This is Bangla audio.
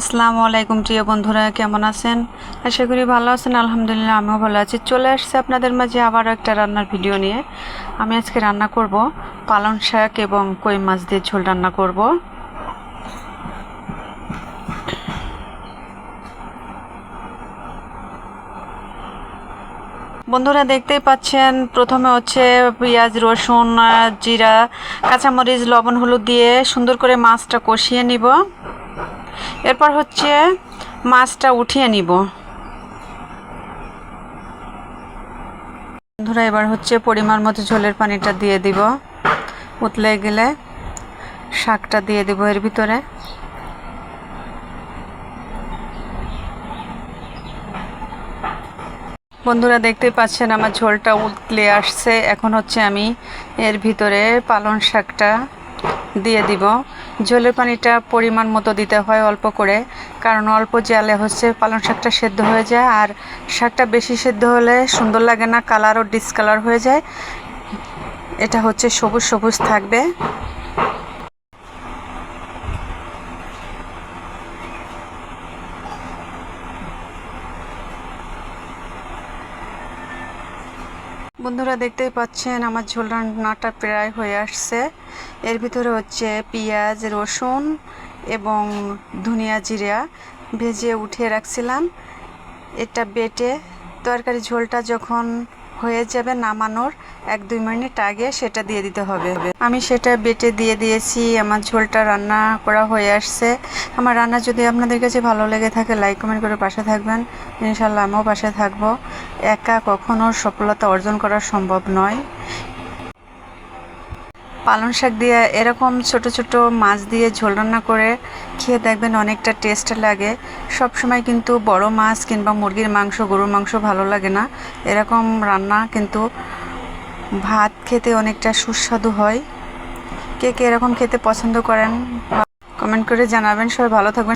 আসসালামু আলাইকুম প্রিয় বন্ধুরা, কেমন আছেন? আশা করি ভালো আছেন। আলহামদুলিল্লাহ, আমিও ভালো আছি। চলে আসছে আপনাদের মাঝে আবারও একটা রান্নার ভিডিও নিয়ে। আমি আজকে রান্না করব পালং শাক এবং কই মাছ দিয়ে ঝোল রান্না করব। বন্ধুরা, দেখতেই পাচ্ছেন, প্রথমে হচ্ছে পেঁয়াজ, রসুন, জিরা, কাঁচামরিচ, লবণ, হলুদ দিয়ে সুন্দর করে মাছটা কষিয়ে নিব। এরপর হচ্ছে মাছটা উঠিয়ে নিব। বন্ধুরা, এবার হচ্ছে পরিমাণ মতো ঝোলের পানিটা দিয়ে দিব। উতলে গেলে শাকটা দিয়ে দিব এর ভিতরে। বন্ধুরা, দেখতেই পাচ্ছেন আমার ঝোলটা উতলে আসছে। এখন হচ্ছে আমি এর ভিতরে পালং শাকটা দিয়ে দিব। ঝোলের পানিটা পরিমাণ মতো দিতে হয়, অল্প করে, কারণ অল্প জালে হচ্ছে পালং শাকটা সেদ্ধ হয়ে যায়। আর শাকটা বেশি সেদ্ধ হলে সুন্দর লাগে না, কালারও ডিসকালার হয়ে যায়। এটা হচ্ছে সবুজ সবুজ থাকবে। বন্ধুরা, দেখতেই পাচ্ছেন আমার ঝোল রান্নাটা প্রায় হয়ে আসছে। এর ভিতরে হচ্ছে পেঁয়াজ, রসুন এবং ধনিয়া জিরা ভেজে উঠিয়ে রাখছিলাম। এটা বেটে তরকারি ঝোলটা যখন হয়ে যাবে নামানোর 1-2 মিনিট আগে সেটা দিয়ে দিতে হবে। আমি সেটা বেটে দিয়ে দিয়েছি। আমার ঝোলটা রান্না করা হয়ে আসছে। আমার রান্না যদি আপনাদের কাছে ভালো লেগে থাকে, লাইক কমেন্ট করে পাশে থাকবেন। ইনশাল্লাহ আমিও পাশে থাকবো। একা কখনো সফলতা অর্জন করা সম্ভব নয়। পালং শাক দিয়ে এরকম ছোট ছোট মাছ দিয়ে ঝোল রান্না করে খেয়ে দেখবেন অনেকটা টেস্ট লাগে। সব সময় কিন্তু বড় মাছ কিংবা মুরগির মাংস, গরুর মাংস ভালো লাগে না। এরকম রান্না কিন্তু ভাত খেতে অনেকটা সুস্বাদু হয়। কে কে এরকম খেতে পছন্দ করেন কমেন্ট করে জানাবেন। সবাই ভালো থাকবেন।